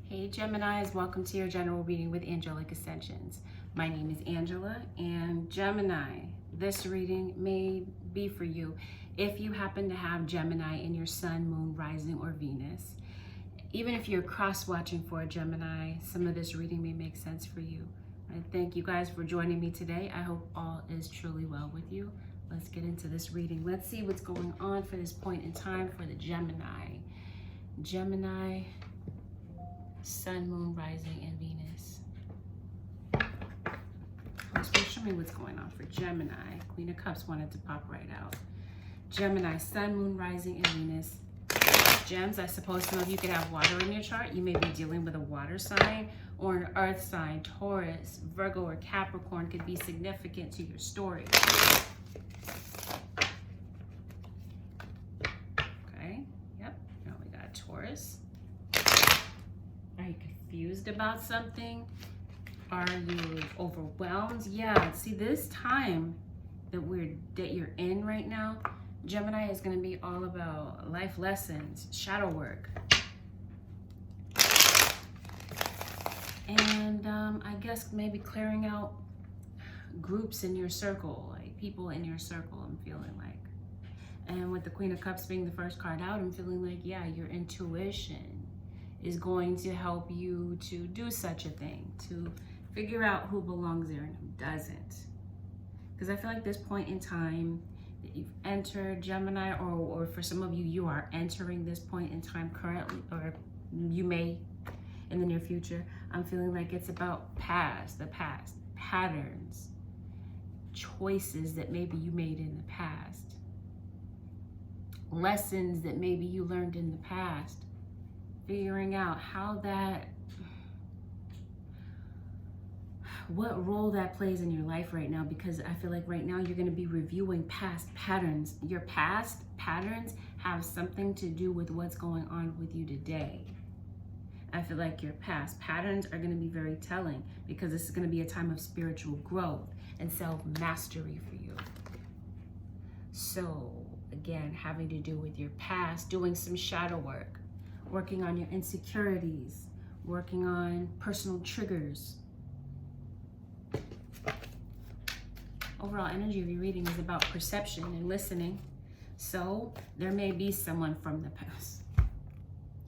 Hey Geminis, welcome to your general reading with Angelic Ascensions. My name is Angela, and Gemini, this reading may be for you if you happen to have Gemini in your sun, moon, rising, or Venus. Even if you're cross-watching for a Gemini, some of this reading may make sense for you. I thank you guys for joining me today. I hope all is truly well with you. Let's get into this reading. Let's see what's going on for this point in time for the Gemini. Gemini, sun, moon, rising, and Venus. Please show me what's going on for Gemini. Queen of Cups wanted to pop right out. Gemini, sun, moon, rising, and Venus. Gems, I suppose some of you could have water in your chart. You may be dealing with a water sign or an earth sign. Taurus, Virgo, or Capricorn could be significant to your story. Okay, yep, now we got Taurus. Are you confused about something? Are you overwhelmed? Yeah, see, this time that you're in right now, Gemini, is going to be all about life lessons, shadow work. And I guess maybe clearing out groups in your circle, like people in your circle, I'm feeling like. And with the Queen of Cups being the first card out, I'm feeling like, yeah, your intuition is going to help you to do such a thing, to figure out who belongs there and who doesn't. Because I feel like this point in time that you've entered, Gemini, or for some of you, you are entering this point in time currently, or you may in the near future. I'm feeling like it's about the past, patterns, choices that maybe you made in the past, lessons that maybe you learned in the past, figuring out what role that plays in your life right now, because I feel like right now you're going to be reviewing past patterns. Your past patterns have something to do with what's going on with you today. I feel like your past patterns are going to be very telling, because this is going to be a time of spiritual growth and self-mastery for you. So again, having to do with your past, doing some shadow work, working on your insecurities, working on personal triggers. Overall energy of your reading is about perception and listening. So there may be someone from the past.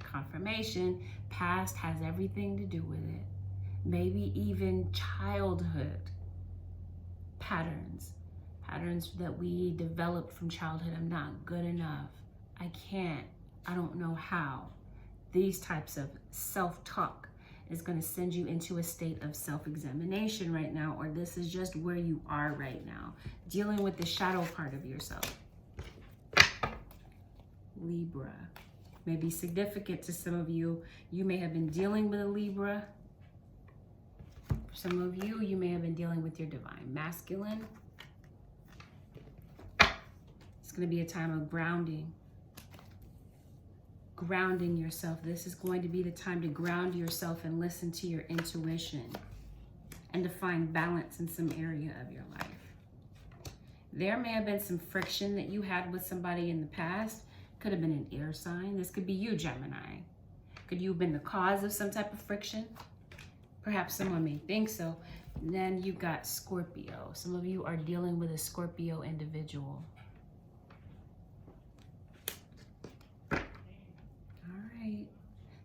Confirmation, past has everything to do with it. Maybe even childhood patterns that we developed from childhood. I'm not good enough. I can't. I don't know how. These types of self-talk is going to send you into a state of self-examination right now, or this is just where you are right now, dealing with the shadow part of yourself. Libra may be significant to some of you. You may have been dealing with a Libra. For some of you, you may have been dealing with your divine masculine. It's going to be a time of grounding yourself. This is going to be the time to ground yourself and listen to your intuition and to find balance in some area of your life. There may have been some friction that you had with somebody in the past. Could have been an air sign. This could be you, Gemini. Could you have been the cause of some type of friction? Perhaps someone may think so. And then you got Scorpio. Some of you are dealing with a Scorpio individual.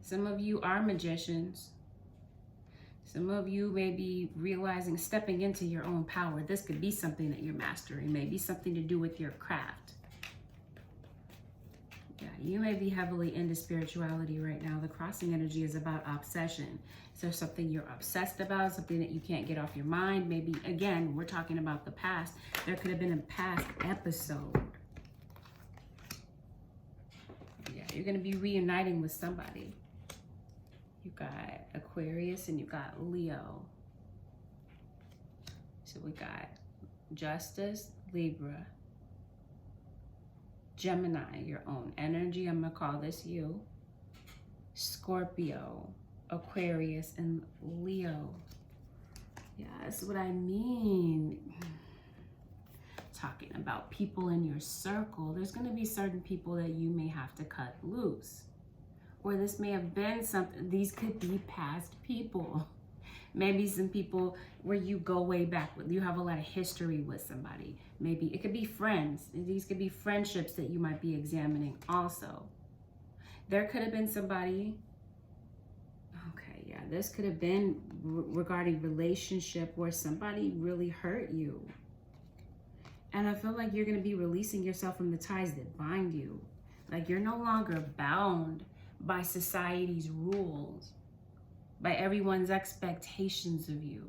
Some of you are magicians. Some of you may be realizing, stepping into your own power. This could be something that you're mastering, maybe something to do with your craft. Yeah, you may be heavily into spirituality right now. The crossing energy is about obsession. So something you're obsessed about, something that you can't get off your mind. Maybe, again, we're talking about the past. There could have been a past episode. Yeah, you're going to be reuniting with somebody. You got Aquarius and you got Leo. So we got Justice, Libra, Gemini, your own energy. I'm going to call this you. Scorpio, Aquarius, and Leo. Yeah, that's what I mean. Talking about people in your circle. There's going to be certain people that you may have to cut loose. Or this may have been something, these could be past people. Maybe some people where you go way back with, you have a lot of history with somebody. Maybe it could be friends. These could be friendships that you might be examining also. There could have been somebody, okay, yeah, this could have been regarding relationship where somebody really hurt you. And I feel like you're going to be releasing yourself from the ties that bind you. Like you're no longer bound by society's rules, by everyone's expectations of you.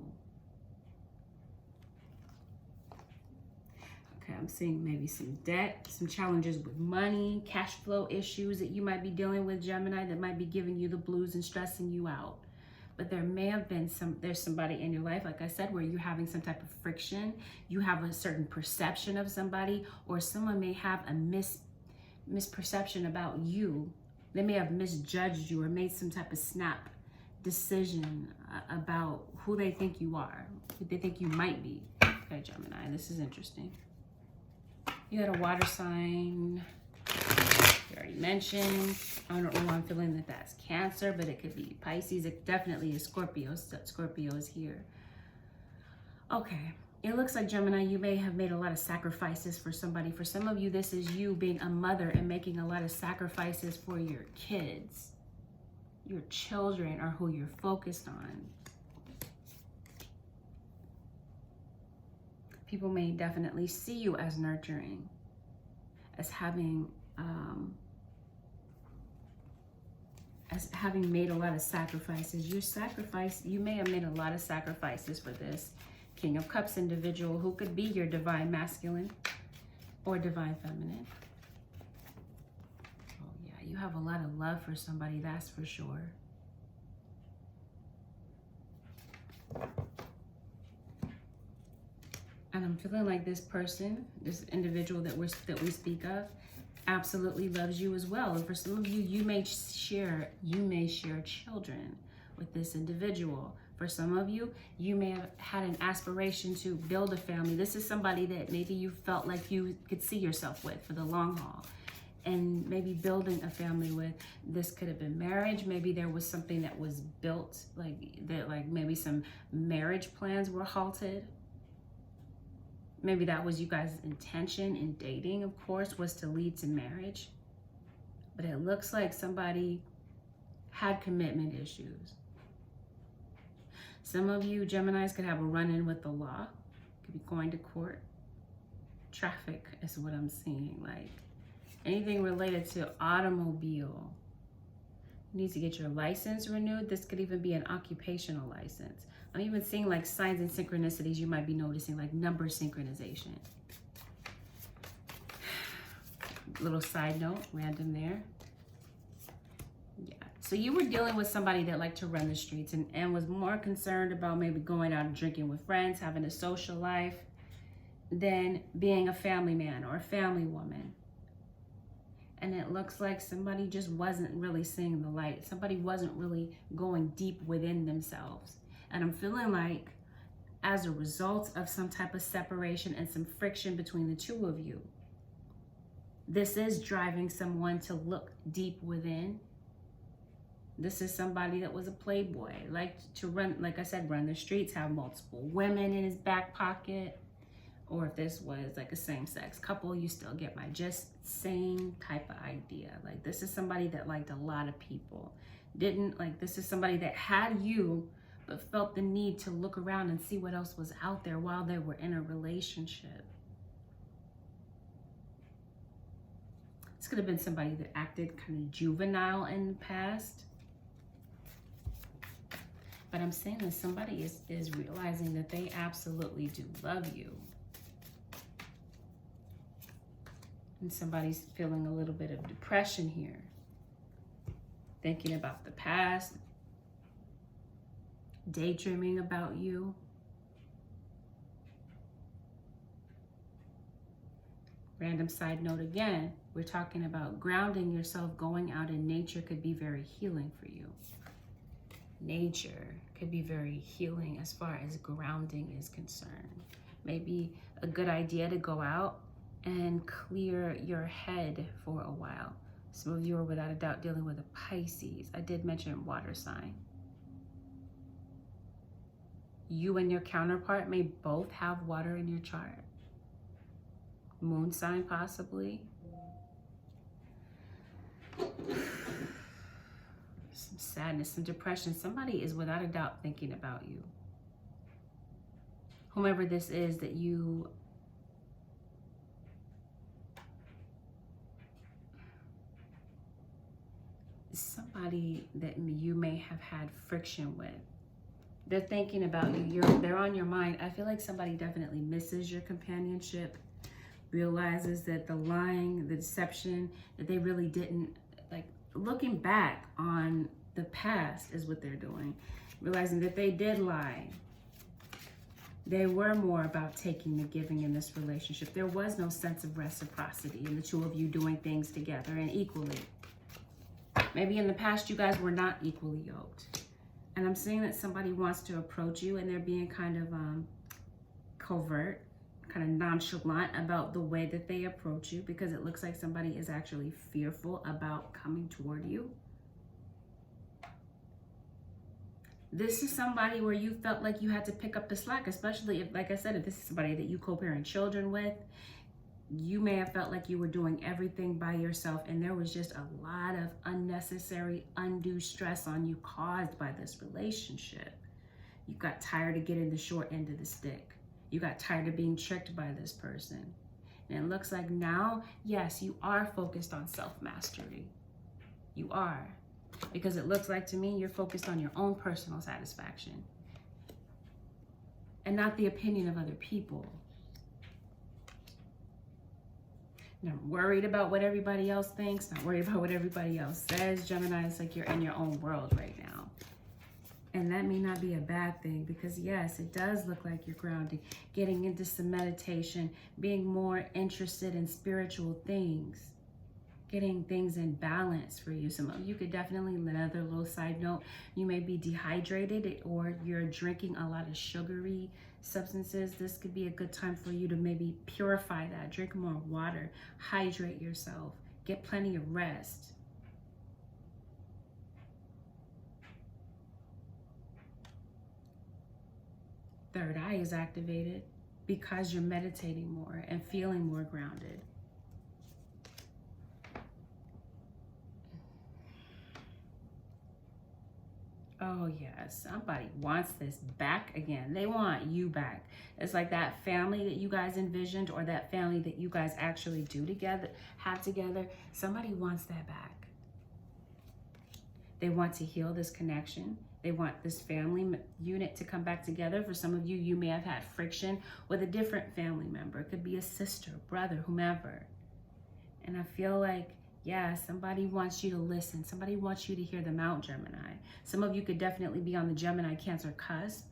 Okay, I'm seeing maybe some debt, some challenges with money, cash flow issues that you might be dealing with, Gemini, that might be giving you the blues and stressing you out. But there may have been there's somebody in your life, like I said, where you're having some type of friction. You have a certain perception of somebody, or someone may have a misperception about you. They may have misjudged you or made some type of snap decision about who they think you are, who they think you might be. Okay, Gemini, this is interesting. You had a water sign. You already mentioned. I don't know why I'm feeling that that's Cancer, but it could be Pisces. It definitely is Scorpio. Scorpio is here. Okay. It looks like, Gemini, you may have made a lot of sacrifices for somebody. For some of you, this is you being a mother and making a lot of sacrifices for your kids. Your children are who you're focused on. People may definitely see you as nurturing, as having made a lot of sacrifices. You may have made a lot of sacrifices for this King of Cups individual who could be your divine masculine or divine feminine. Oh yeah, you have a lot of love for somebody, that's for sure. And I'm feeling like this person, this individual that we speak of, absolutely loves you as well. And for some of you, you may share children with this individual. For some of you, you may have had an aspiration to build a family. This is somebody that maybe you felt like you could see yourself with for the long haul, and maybe building a family with. This could have been marriage. Maybe there was something that was built, like maybe some marriage plans were halted. Maybe that was you guys' intention in dating, of course, was to lead to marriage. But it looks like somebody had commitment issues. Some of you Geminis could have a run-in with the law. Could be going to court. Traffic is what I'm seeing. Like anything related to automobile. You need to get your license renewed. This could even be an occupational license. I'm even seeing like signs and synchronicities you might be noticing, like number synchronization. Little side note, random there. Yeah. So you were dealing with somebody that liked to run the streets and was more concerned about maybe going out and drinking with friends, having a social life, than being a family man or a family woman. And it looks like somebody just wasn't really seeing the light. Somebody wasn't really going deep within themselves. And I'm feeling like as a result of some type of separation and some friction between the two of you, this is driving someone to look deep within. This is somebody that was a playboy, liked to run, like I said, run the streets, have multiple women in his back pocket. Or if this was like a same-sex couple, you still get my gist. Same type of idea. Like this is somebody that liked a lot of people. This is somebody that had you, but felt the need to look around and see what else was out there while they were in a relationship. This could have been somebody that acted kind of juvenile in the past. But I'm saying that somebody is realizing that they absolutely do love you. And somebody's feeling a little bit of depression here. Thinking about the past. Daydreaming about you. Random side note again, we're talking about grounding yourself. Going out in nature could be very healing for you. Nature could be very healing as far as grounding is concerned. Maybe a good idea to go out and clear your head for a while. Some of you are without a doubt dealing with a Pisces. I did mention water sign. You and your counterpart may both have water in your chart. Moon sign possibly. Some sadness, some depression. Somebody is without a doubt thinking about you. Whomever this is that you somebody that you may have had friction with. They're thinking about you. They're on your mind. I feel like somebody definitely misses your companionship, realizes that the lying, the deception, that they really didn't, like, looking back on the past is what they're doing. Realizing that they did lie. They were more about taking and giving in this relationship. There was no sense of reciprocity in the two of you doing things together and equally. Maybe in the past you guys were not equally yoked. And I'm seeing that somebody wants to approach you and they're being kind of covert, kind of nonchalant about the way that they approach you, because it looks like somebody is actually fearful about coming toward you. This is somebody where you felt like you had to pick up the slack, especially if, like I said, if this is somebody that you co-parent children with. You may have felt like you were doing everything by yourself, and there was just a lot of unnecessary, undue stress on you caused by this relationship. You got tired of getting the short end of the stick. You got tired of being tricked by this person. And it looks like now, yes, you are focused on self-mastery. You are. Because it looks like to me, you're focused on your own personal satisfaction and not the opinion of other people. Not worried about what everybody else thinks, not worried about what everybody else says. Gemini, it's like you're in your own world right now. And that may not be a bad thing, because yes, it does look like you're grounding, getting into some meditation, being more interested in spiritual things, getting things in balance for you. Some of you could definitely, another little side note, you may be dehydrated or you're drinking a lot of sugary substances. This could be a good time for you to maybe purify that. Drink more water, hydrate yourself, get plenty of rest. Third eye is activated because you're meditating more and feeling more grounded. Oh yes, somebody wants this back again. They want you back. It's like that family that you guys envisioned, or that family that you guys actually do together, have together. Somebody wants that back. They want to heal this connection. They want this family unit to come back together. For some of you, you may have had friction with a different family member. It could be a sister, brother, whomever. And I feel like, yeah, somebody wants you to listen. Somebody wants you to hear them out, Gemini. Some of you could definitely be on the Gemini Cancer cusp.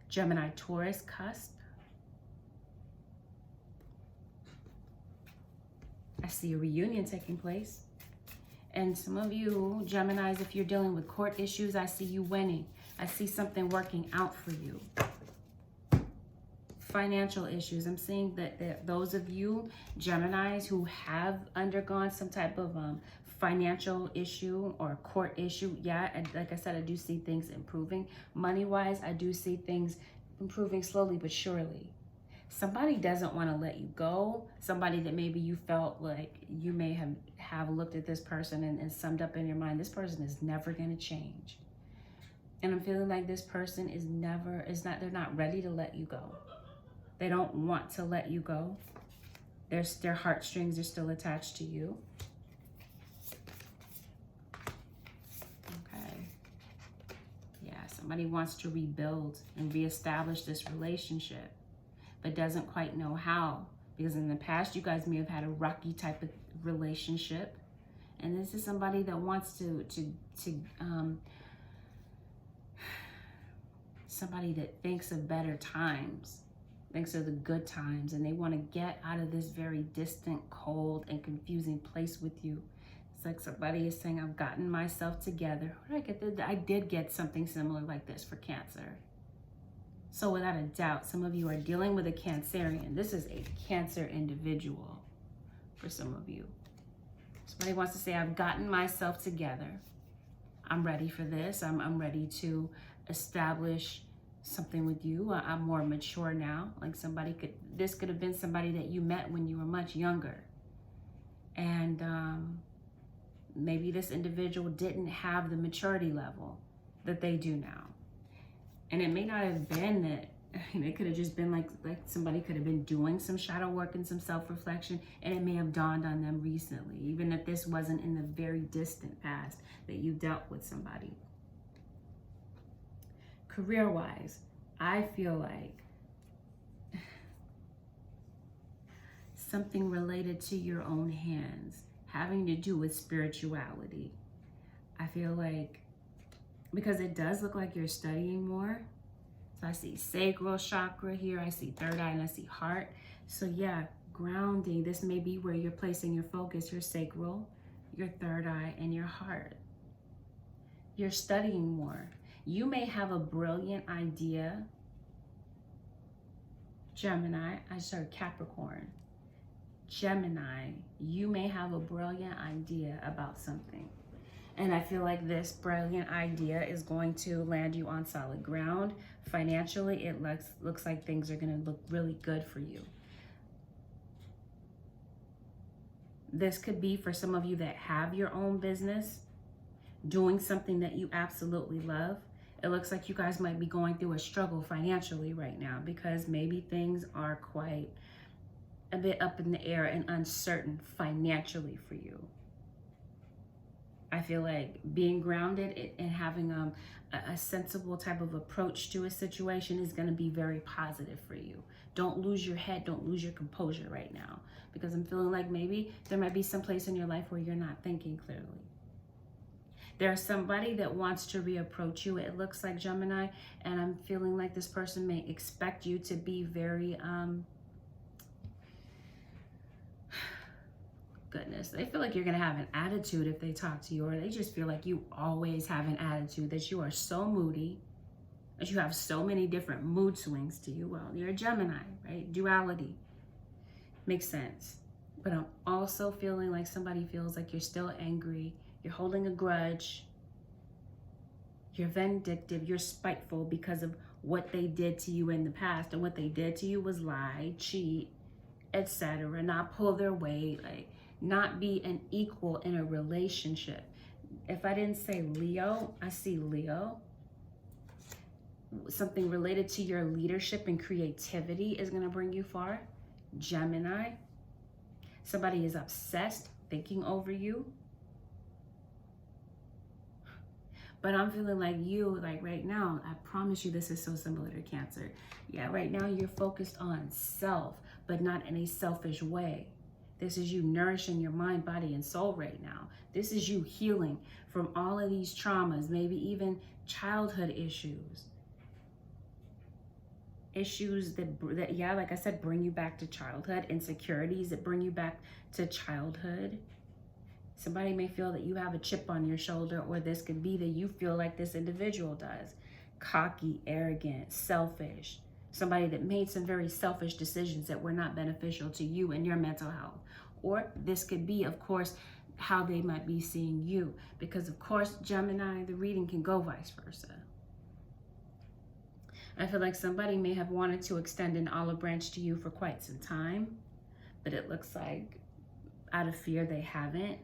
Gemini Taurus cusp. I see a reunion taking place. And some of you, Geminis, if you're dealing with court issues, I see you winning. I see something working out for you. Financial issues. I'm seeing that those of you, Geminis, who have undergone some type of financial issue or court issue, yeah, and like I said, I do see things improving. Money-wise, I do see things improving slowly but surely. Somebody doesn't want to let you go. Somebody that maybe you felt like you may have looked at this person and summed up in your mind, this person is never going to change. And I'm feeling like this person they're not ready to let you go. They don't want to let you go. Their heartstrings are still attached to you. Okay. Yeah, somebody wants to rebuild and reestablish this relationship, but doesn't quite know how. Because in the past, you guys may have had a rocky type of relationship. And this is somebody that wants somebody that thinks of better times. Thanks to the good times, and they want to get out of this very distant, cold, and confusing place with you. It's like somebody is saying, I've gotten myself together. Where did I get that? I did get something similar like this for Cancer. So without a doubt, some of you are dealing with a Cancerian. This is a Cancer individual. for some of you. Somebody wants to say, I've gotten myself together. I'm ready for this. I'm ready to establish something with you. I'm more mature now. Like this could have been somebody that you met when you were much younger. And maybe this individual didn't have the maturity level that they do now. And it may not have been that, it could have just been like somebody could have been doing some shadow work and some self-reflection, and it may have dawned on them recently, even if this wasn't in the very distant past that you dealt with somebody. Career-wise, I feel like something related to your own hands, having to do with spirituality. I feel like, because it does look like you're studying more. So I see sacral chakra here, I see third eye, and I see heart. So yeah, grounding, this may be where you're placing your focus, your sacral, your third eye, and your heart. You're studying more. You may have a brilliant idea. Gemini, Capricorn. Gemini, you may have a brilliant idea about something. And I feel like this brilliant idea is going to land you on solid ground. Financially, it looks like things are going to look really good for you. This could be for some of you that have your own business, doing something that you absolutely love. It looks like you guys might be going through a struggle financially right now, because maybe things are quite a bit up in the air and uncertain financially for you. I feel like being grounded and having a sensible type of approach to a situation is going to be very positive for you. Don't lose your head. Don't lose your composure right now, because I'm feeling like maybe there might be some place in your life where you're not thinking clearly. There's somebody that wants to reapproach you, it looks like, Gemini, and I'm feeling like this person may expect you to be very, goodness, they feel like you're going to have an attitude if they talk to you, or they just feel like you always have an attitude, that you are so moody, that you have so many different mood swings to you. Well, you're a Gemini, right? Duality makes sense. But I'm also feeling like somebody feels like you're still angry, you're holding a grudge, you're vindictive, you're spiteful because of what they did to you in the past. And what they did to you was lie, cheat, etc., not pull their weight, like not be an equal in a relationship. If I didn't say Leo, I see Leo. Something related to your leadership and creativity is going to bring you far. Gemini. Somebody is obsessed, thinking over you. But I'm feeling like you, like right now, I promise you this is so similar to Cancer. Yeah, right now you're focused on self, but not in a selfish way. This is you nourishing your mind, body, and soul right now. This is you healing from all of these traumas, maybe even childhood issues. Issues that, yeah, like I said, bring you back to childhood. Insecurities that bring you back to childhood. Somebody may feel that you have a chip on your shoulder, or this could be that you feel like this individual does. Cocky, arrogant, selfish. Somebody that made some very selfish decisions that were not beneficial to you and your mental health. Or this could be, of course, how they might be seeing you. Because, of course, Gemini, the reading can go vice versa. I feel like somebody may have wanted to extend an olive branch to you for quite some time, but it looks like out of fear they haven't.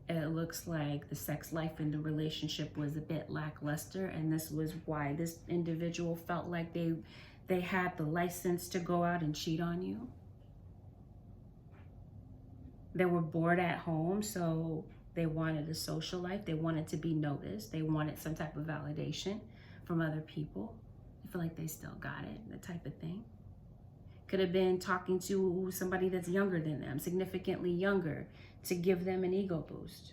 It looks like the sex life in the relationship was a bit lackluster, and this was why this individual felt like they had the license to go out and cheat on you. They were bored at home, so they wanted a social life. They wanted to be noticed. They wanted some type of validation from other people. I feel like they still got it, that type of thing. Could have been talking to somebody that's younger than them, significantly younger, to give them an ego boost.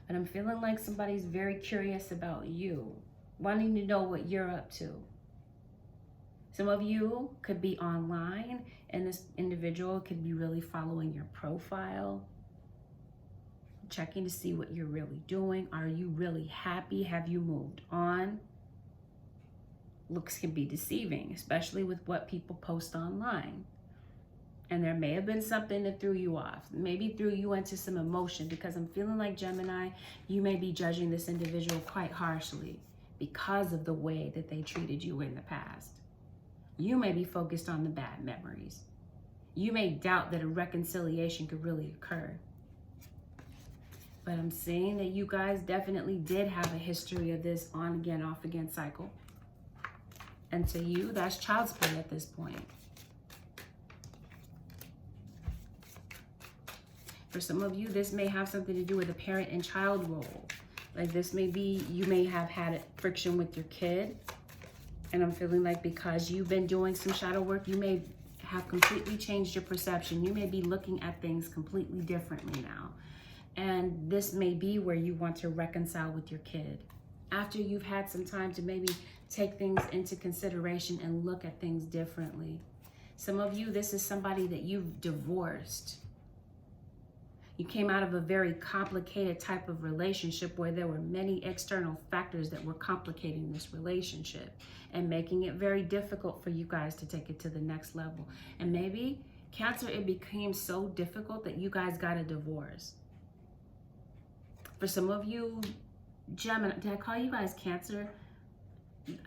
But I'm feeling like somebody's very curious about you, wanting to know what you're up to. Some of you could be online, and this individual could be really following your profile, checking to see what you're really doing. Are you really happy? Have you moved on? Looks can be deceiving, especially with what people post online. And there may have been something that threw you off, maybe threw you into some emotion, because I'm feeling like, Gemini, you may be judging this individual quite harshly because of the way that they treated you in the past. You may be focused on the bad memories. You may doubt that a reconciliation could really occur. But I'm seeing that you guys definitely did have a history of this on again, off again cycle. And to you, that's child's play at this point. For some of you, this may have something to do with a parent and child role. Like this may be, you may have had friction with your kid. And I'm feeling like because you've been doing some shadow work, you may have completely changed your perception. You may be looking at things completely differently now. And this may be where you want to reconcile with your kid. After you've had some time to maybe take things into consideration and look at things differently. Some of you, this is somebody that you've divorced. You came out of a very complicated type of relationship where there were many external factors that were complicating this relationship and making it very difficult for you guys to take it to the next level. And maybe, Cancer, it became so difficult that you guys got a divorce. For some of you, Gemini, did I call you guys Cancer?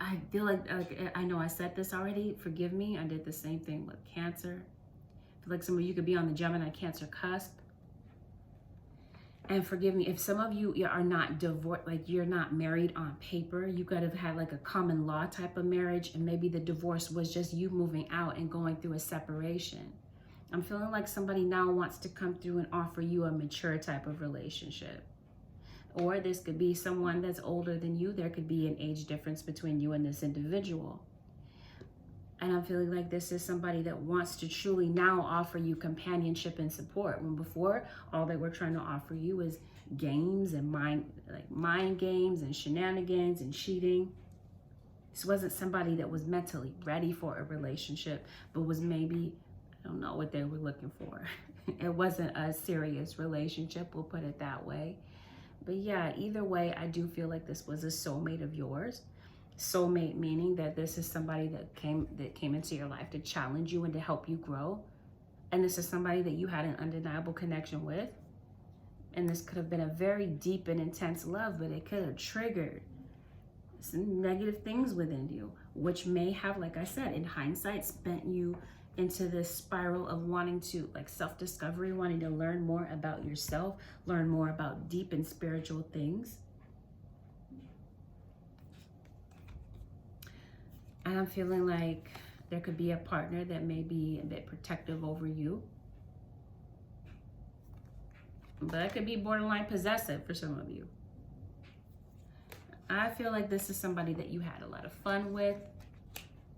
I feel like I know I said this already. Forgive me. I did the same thing with Cancer. I feel like some of you could be on the Gemini Cancer cusp. And forgive me, if some of you are not divorced, like you're not married on paper, you could have had like a common law type of marriage, and maybe the divorce was just you moving out and going through a separation. I'm feeling like somebody now wants to come through and offer you a mature type of relationship. Or this could be someone that's older than you. There could be an age difference between you and this individual. And I'm feeling like this is somebody that wants to truly now offer you companionship and support. When before, all they were trying to offer you is games and mind games and shenanigans and cheating. This wasn't somebody that was mentally ready for a relationship, but was maybe, I don't know what they were looking for. It wasn't a serious relationship, we'll put it that way. But yeah, either way, I do feel like this was a soulmate of yours. Soulmate meaning that this is somebody that came into your life to challenge you and to help you grow. And this is somebody that you had an undeniable connection with. And this could have been a very deep and intense love, but it could have triggered some negative things within you, which may have, like I said, in hindsight, spent you into this spiral of wanting to, like, self-discovery, wanting to learn more about yourself, learn more about deep and spiritual things. And I'm feeling like there could be a partner that may be a bit protective over you. But it could be borderline possessive for some of you. I feel like this is somebody that you had a lot of fun with.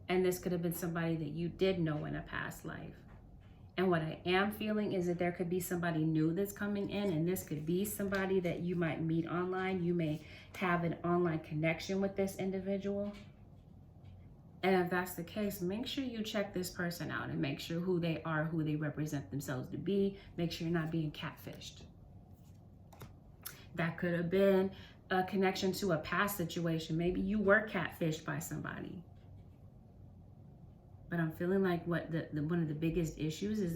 And this could have been somebody that you did know in a past life. And what I am feeling is that there could be somebody new that's coming in. And this could be somebody that you might meet online. You may have an online connection with this individual. And if that's the case, make sure you check this person out and make sure who they are, who they represent themselves to be. Make sure you're not being catfished. That could have been a connection to a past situation. Maybe you were catfished by somebody. But I'm feeling like what one of the biggest issues is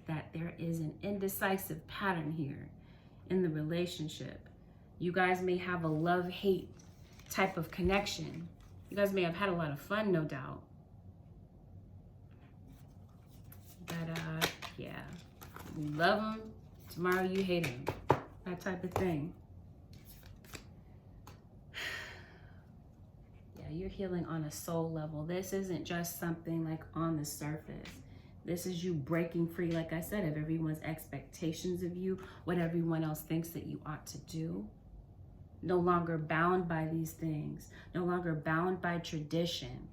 that there is an indecisive pattern here in the relationship. You guys may have a love-hate type of connection. You guys may have had a lot of fun, no doubt. But yeah, you love them, tomorrow you hate them. That type of thing. Yeah, you're healing on a soul level. This isn't just something like on the surface. This is you breaking free, like I said, of everyone's expectations of you, what everyone else thinks that you ought to do. No longer bound by these things, no longer bound by tradition.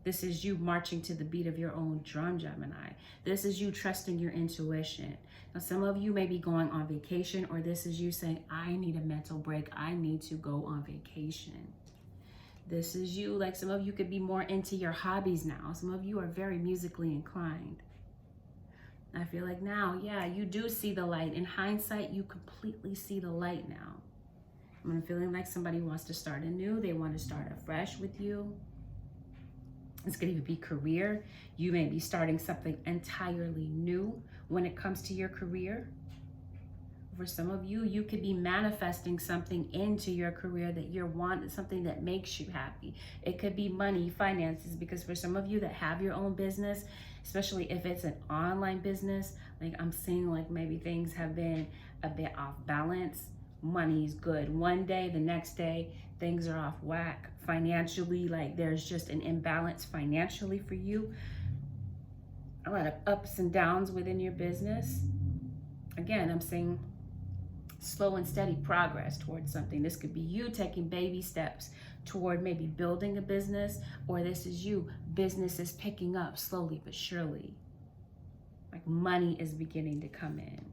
This is you marching to the beat of your own drum, Gemini. This is you trusting your intuition. Now, some of you may be going on vacation, or this is you saying, I need a mental break. I need to go on vacation. This is you, like some of you could be more into your hobbies now. Some of you are very musically inclined. I feel like now, yeah, you do see the light. In hindsight, you completely see the light now. I'm feeling like somebody wants to start anew. They want to start afresh with you. This could even be career. You may be starting something entirely new when it comes to your career. For some of you, you could be manifesting something into your career that you're wanting, something that makes you happy. It could be money, finances, because for some of you that have your own business, especially if it's an online business, like I'm seeing like maybe things have been a bit off balance. Money's good one day, the next day things are off whack financially, like there's just an imbalance financially for you. A lot of ups and downs within your business. Again, I'm saying slow and steady progress towards something. This could be you taking baby steps toward maybe building a business, or this is you, business is picking up slowly but surely. Like money is beginning to come in.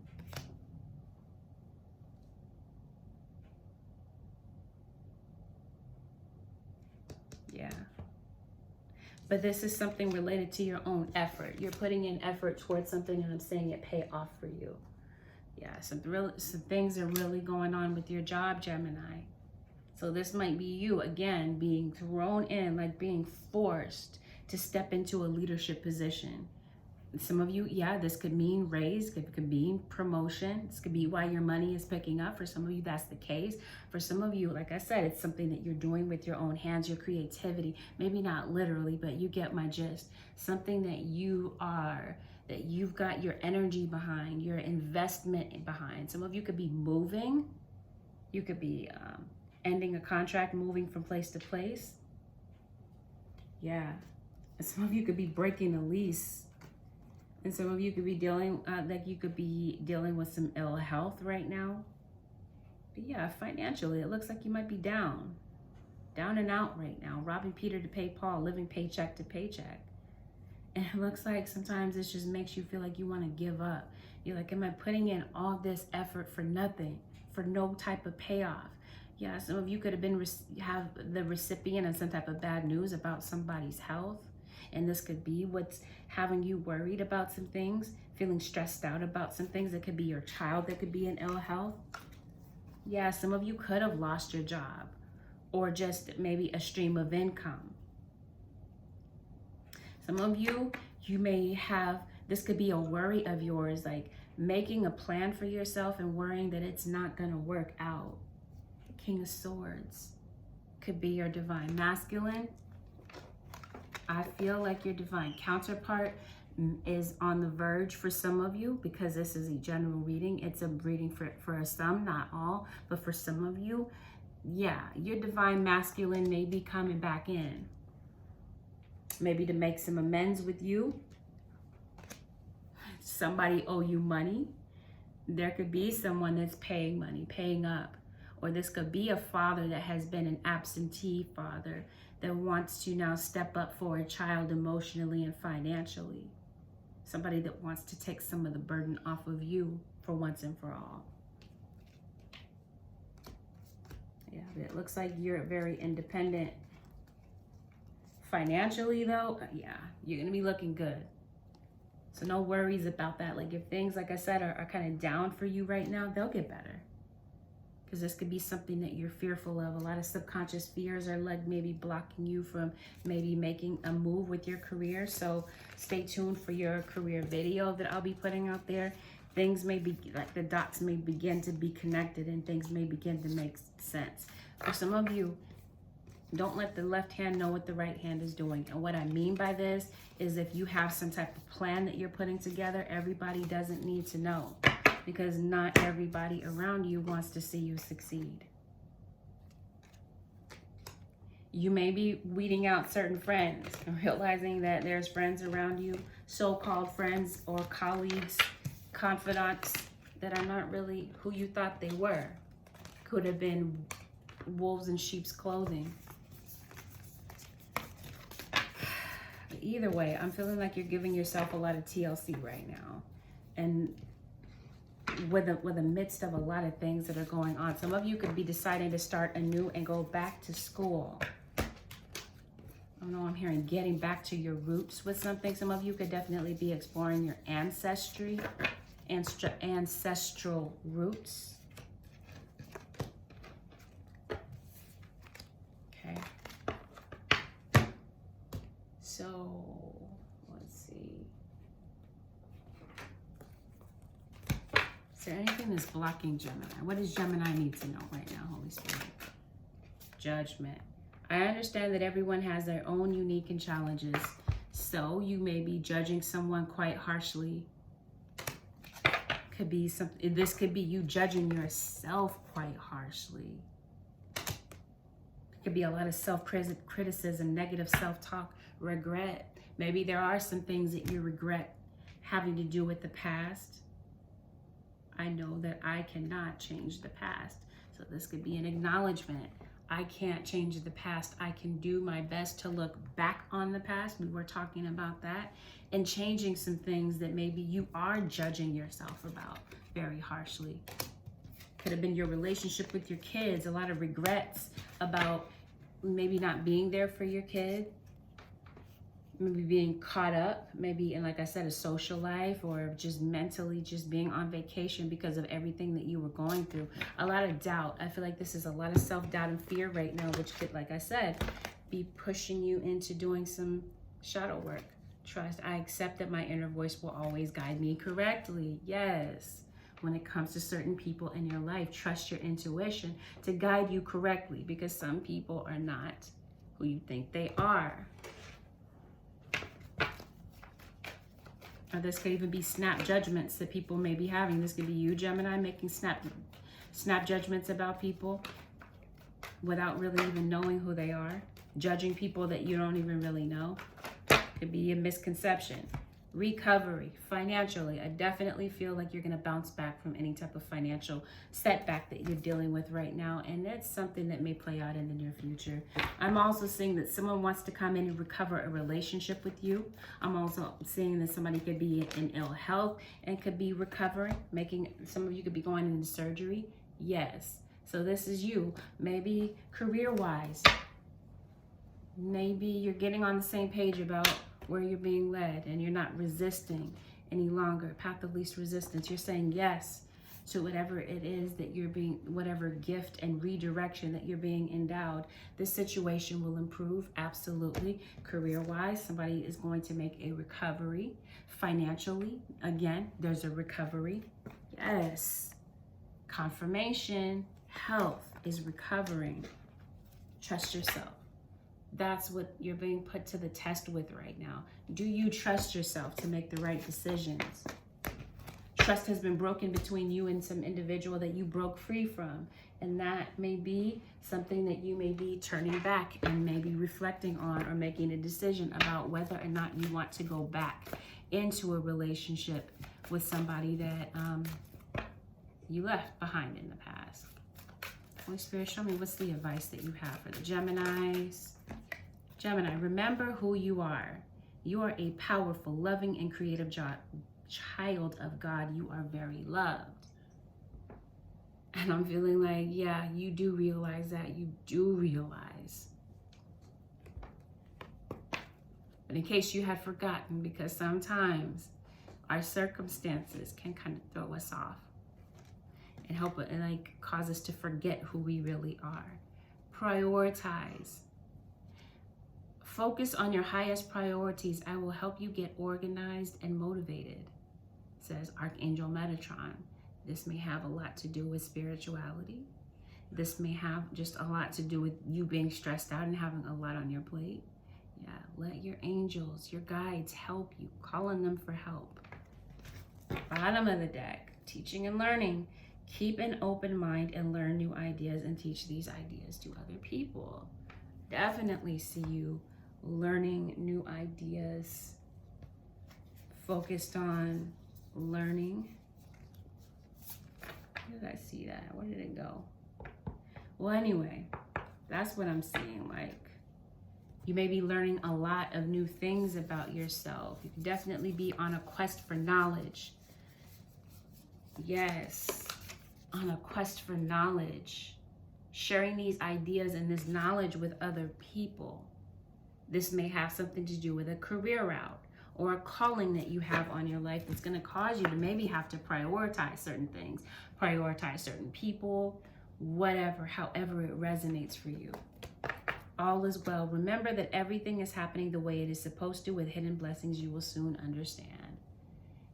Yeah. But this is something related to your own effort. You're putting in effort towards something, and I'm saying it pay off for you. Yeah, some things are really going on with your job, Gemini. So this might be you, again, being thrown in, like being forced to step into a leadership position. Some of you, yeah, this could mean raise, could mean promotion. This could be why your money is picking up. For some of you, that's the case. For some of you, like I said, it's something that you're doing with your own hands, your creativity. Maybe not literally, but you get my gist. Something that you are, that you've got your energy behind, your investment behind. Some of you could be moving. You could be ending a contract, moving from place to place. Yeah. And some of you could be breaking a lease. And some of you could be dealing, with some ill health right now. But yeah, financially, it looks like you might be down and out right now, robbing Peter to pay Paul, living paycheck to paycheck. And it looks like sometimes it just makes you feel like you want to give up. You're like, am I putting in all this effort for nothing, for no type of payoff? Yeah, some of you could have the recipient of some type of bad news about somebody's health. And this could be what's having you worried about some things, feeling stressed out about some things. It could be your child that could be in ill health. Yeah, some of you could have lost your job, or just maybe a stream of income. Some of you, you may have, this could be a worry of yours, like making a plan for yourself and worrying that it's not going to work out. King of Swords could be your divine masculine. I feel like your divine counterpart is on the verge for some of you, because this is a general reading. It's a reading for some, not all, but for some of you, yeah, your divine masculine may be coming back in. Maybe to make some amends with you. Somebody owe you money. There could be someone that's paying money, paying up. Or this could be a father that has been an absentee father that wants to now step up for a child emotionally and financially. Somebody that wants to take some of the burden off of you for once and for all. Yeah, but it looks like you're very independent. Financially though, yeah, you're gonna be looking good. So no worries about that. Like if things, like I said, are kind of down for you right now, they'll get better. Because this could be something that you're fearful of. A lot of subconscious fears are like maybe blocking you from maybe making a move with your career. So stay tuned for your career video that I'll be putting out there. Things may be, like the dots may begin to be connected and things may begin to make sense. For some of you, don't let the left hand know what the right hand is doing. And what I mean by this is if you have some type of plan that you're putting together, everybody doesn't need to know. Because not everybody around you wants to see you succeed. You may be weeding out certain friends and realizing that there's friends around you, so-called friends or colleagues, confidants, that are not really who you thought they were. Could have been wolves in sheep's clothing. But either way, I'm feeling like you're giving yourself a lot of TLC right now. And with the midst of a lot of things that are going on. Some of you could be deciding to start anew and go back to school. I don't know, I'm hearing getting back to your roots with something. Some of you could definitely be exploring your ancestral roots. Okay. So, let's see. Is there anything that's blocking Gemini? What does Gemini need to know right now, Holy Spirit? Judgment. I understand that everyone has their own unique and challenges. So you may be judging someone quite harshly. Could be something. This could be you judging yourself quite harshly. It could be a lot of self-criticism, negative self-talk, regret. Maybe there are some things that you regret having to do with the past. I know that I cannot change the past. So this could be an acknowledgement. I can't change the past. I can do my best to look back on the past. We were talking about that. And changing some things that maybe you are judging yourself about very harshly. Could have been your relationship with your kids. A lot of regrets about maybe not being there for your kid. Maybe being caught up, maybe in, like I said, a social life, or just mentally just being on vacation because of everything that you were going through. A lot of doubt. I feel like this is a lot of self-doubt and fear right now, which could, like I said, be pushing you into doing some shadow work. Trust. I accept that my inner voice will always guide me correctly. Yes. When it comes to certain people in your life, trust your intuition to guide you correctly, because some people are not who you think they are. Or this could even be snap judgments that people may be having. This could be you, Gemini, making snap judgments about people without really even knowing who they are. Judging people that you don't even really know. Could be a misconception. Recovery, financially. I definitely feel like you're going to bounce back from any type of financial setback that you're dealing with right now. And that's something that may play out in the near future. I'm also seeing that someone wants to come in and recover a relationship with you. I'm also seeing that somebody could be in ill health and could be recovering. Some of you could be going into surgery. Yes. So this is you. Maybe career-wise. Maybe you're getting on the same page about where you're being led and you're not resisting any longer. Path of least resistance. You're saying yes to whatever it is that you're being, whatever gift and redirection that you're being endowed. This situation will improve, absolutely. Career-wise, somebody is going to make a recovery. Financially, again, there's a recovery. Yes. Confirmation, health is recovering. Trust yourself. That's what you're being put to the test with right now. Do you trust yourself to make the right decisions? Trust has been broken between you and some individual that you broke free from. And that may be something that you may be turning back and maybe reflecting on, or making a decision about whether or not you want to go back into a relationship with somebody that you left behind in the past. Holy Spirit, show me what's the advice that you have for the Geminis. Gemini, remember who you are. You are a powerful, loving, and creative child of God. You are very loved. And I'm feeling like, yeah, you do realize that. You do realize. But in case you had forgotten, because sometimes our circumstances can kind of throw us off and cause us to forget who we really are. Prioritize. Focus on your highest priorities. I will help you get organized and motivated, says Archangel Metatron. This may have a lot to do with spirituality. This may have just a lot to do with you being stressed out and having a lot on your plate. Yeah, let your angels, your guides help you. Call on them for help. Bottom of the deck, teaching and learning. Keep an open mind and learn new ideas and teach these ideas to other people. Definitely see you learning new ideas, focused on learning. Where did I see that? Where did it go? Well, anyway, that's what I'm seeing. Like, you may be learning a lot of new things about yourself. You can definitely be on a quest for knowledge. Yes, on a quest for knowledge. Sharing these ideas and this knowledge with other people. This may have something to do with a career route or a calling that you have on your life that's going to cause you to maybe have to prioritize certain things, prioritize certain people, whatever, however it resonates for you. All is well. Remember that everything is happening the way it is supposed to with hidden blessings you will soon understand.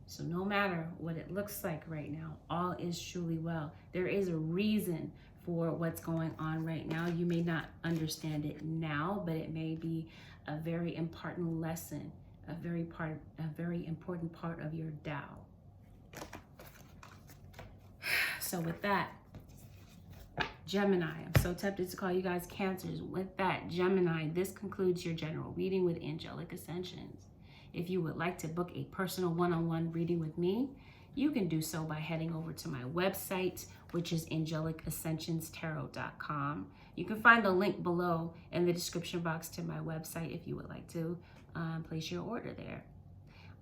So no matter what it looks like right now, all is truly well. There is a reason for what's going on right now. You may not understand it now, but it may be a very important lesson, a very important part of your Tao. So with that, Gemini, I'm so tempted to call you guys Cancers. With that, Gemini, this concludes your general reading with Angelic Ascensions. If you would like to book a personal one-on-one reading with me, you can do so by heading over to my website, which is AngelicAscensionsTarot.com. You can find the link below in the description box to my website if you would like to place your order there.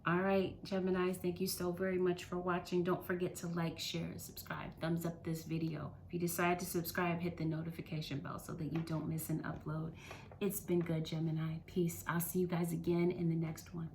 All right, Geminis, thank you so very much for watching. Don't forget to like, share, and subscribe. Thumbs up this video. If you decide to subscribe, hit the notification bell so that you don't miss an upload. It's been good, Gemini. Peace. I'll see you guys again in the next one.